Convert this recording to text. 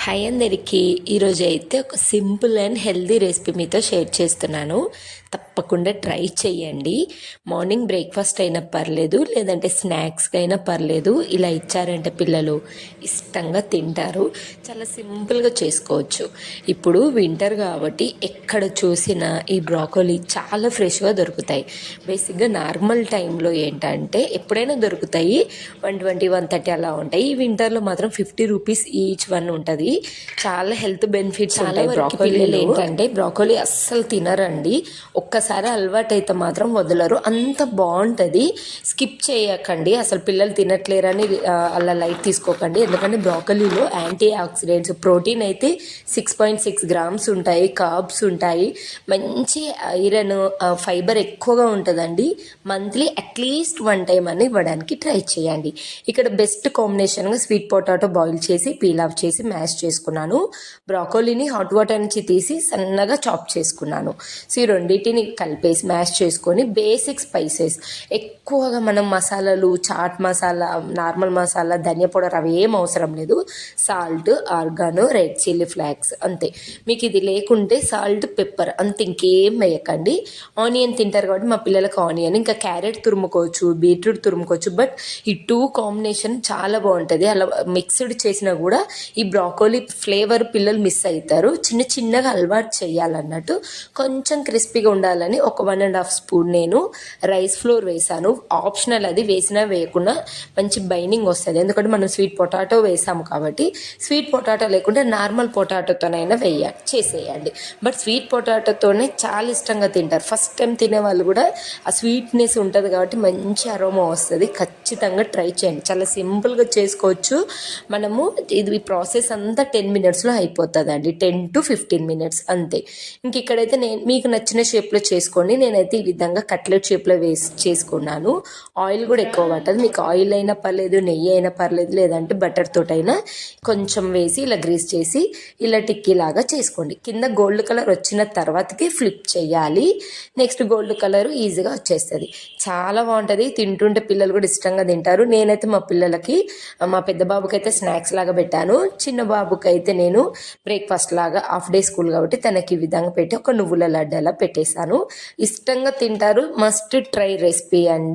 Hi అందరికీ ఈరోజు అయితే ఒక సింపుల్ అండ్ హెల్దీ రెసిపీ మీతో షేర్ చేస్తున్నాను. తప్పకుండా ట్రై చేయండి. మార్నింగ్ బ్రేక్ఫాస్ట్ అయినా పర్లేదు, లేదంటే స్నాక్స్కి అయినా పర్లేదు. ఇలా ఇచ్చారంటే పిల్లలు ఇష్టంగా తింటారు. చాలా సింపుల్గా చేసుకోవచ్చు. ఇప్పుడు వింటర్ కాబట్టి ఎక్కడ చూసినా ఈ బ్రాకోలీ చాలా ఫ్రెష్గా దొరుకుతాయి. బేసిక్గా నార్మల్ టైంలో ఏంటంటే ఎప్పుడైనా దొరుకుతాయి, 120, 130 అలా ఉంటాయి. ఈ వింటర్లో మాత్రం 50 రూపీస్ ఈచ్ వన్ ఉంటుంది. చాలా హెల్త్ బెనిఫిట్స్ ఉంటాయి బ్రాకోలీలో. ఏంటంటే బ్రాకోలీ అస్సలు తినరండి. ఒక్కసారి అలవాటు అయితే మాత్రం వదలరు, అంత బాగుంటుంది. స్కిప్ చేయకండి, అసలు పిల్లలు తినట్లేరని అలా లైట్ తీసుకోకండి. ఎందుకంటే బ్రాకోలీలో యాంటీ ఆక్సిడెంట్స్, ప్రోటీన్ అయితే 6.6 గ్రామ్స్ ఉంటాయి, కార్బ్స్ ఉంటాయి, మంచి ఐరన్, ఫైబర్ ఎక్కువగా ఉంటుందండి. మంత్లీ అట్లీస్ట్ 1 టైం అని ఇవ్వడానికి ట్రై చేయండి. ఇక్కడ బెస్ట్ కాంబినేషన్గా స్వీట్ పొటాటో బాయిల్ చేసి పీల్ ఆఫ్ చేసి మ్యాష్ చేసుకున్నాను. బ్రాకోలీని హాట్ వాటర్ నుంచి తీసి సన్నగా చాప్ చేసుకున్నాను. సో ఈ రెండింటిని కలిపేసి మ్యాష్ చేసుకొని బేసిక్ స్పైసెస్, ఎక్కువగా మనం మసాలాలు, చాట్ మసాలా, నార్మల్ మసాలా, ధనియా పౌడర్ అవి ఏం అవసరం లేదు. Salt, organo, red chilli flax అంతే. మీకు ఇది లేకుంటే సాల్ట్, పెప్పర్ అంతే, ఇంకేం వేయకండి. ఆనియన్ తింటారు కాబట్టి మా పిల్లలకు ఆనియన్, ఇంకా క్యారెట్ తురుముకోవచ్చు, బీట్రూట్ తురుముకోవచ్చు. బట్ ఈ 2 కాంబినేషన్ చాలా బాగుంటుంది. అలా మిక్స్డ్ చేసినా కూడా ఈ బ్రాకోలీ ఫ్లేవర్ పిల్లలు మిస్ అవుతారు. చిన్న చిన్నగా అలవాటు చేయాలన్నట్టు. కొంచెం క్రిస్పీగా ఉండాలని ఒక 1.5 స్పూన్ నేను రైస్ ఫ్లోర్ వేసాను. ఆప్షనల్, అది వేసినా వేయకుండా మంచి బైండింగ్ వస్తుంది. ఎందుకంటే మనం స్వీట్ పొటాటో వేసాము కాబట్టి. స్వీట్ పొటాటో లేకుంటే నార్మల్ పొటాటోతోనైనా చేసేయండి. బట్ స్వీట్ పొటాటోతోనే చాలా ఇష్టంగా తింటారు. ఫస్ట్ టైం తినే వాళ్ళు కూడా ఆ స్వీట్నెస్ ఉంటుంది కాబట్టి మంచి అరోమా వస్తుంది. ఖచ్చితంగా ట్రై చేయండి. చాలా సింపుల్గా చేసుకోవచ్చు. మనము ఇది ప్రాసెస్ అంతా 10 మినిట్స్లో అయిపోతుందండి. 10 to 15 మినిట్స్ అంతే. ఇంక ఇక్కడైతే మీకు నచ్చిన షేప్లో చేసుకోండి. నేనైతే ఈ విధంగా కట్లెట్ షేప్లో చేసుకున్నాను. ఆయిల్ కూడా ఎక్కువ పట్టదు. మీకు ఆయిల్ అయినా పర్లేదు, నెయ్యి అయినా పర్లేదు, లేదంటే బటర్ తోటైనా కొంచెం వేసి ఇలా గ్రీస్ చేసి ఇలా టిక్కీ లాగా చేసుకోండి. కింద గోల్డ్ కలర్ వచ్చిన తర్వాతకి ఫ్లిప్ చేయాలి. నెక్స్ట్ గోల్డ్ కలర్ ఈజీగా వచ్చేస్తుంది. చాలా బాగుంటుంది. తింటుంటే పిల్లలు కూడా ఇష్టంగా తింటారు. నేనైతే మా పిల్లలకి, మా పెద్ద బాబుకి అయితే స్నాక్స్ లాగా పెట్టాను. చిన్న బాబుకి అయితే నేను బ్రేక్ఫాస్ట్ లాగా, హాఫ్ డే స్కూల్ కాబట్టి తనకి ఈ విధంగా పెట్టి ఒక నువ్వుల లడ్డు అలా పెట్టేశాను. ఇష్టంగా తింటారు. మస్ట్ ట్రై రెసిపీ అండి.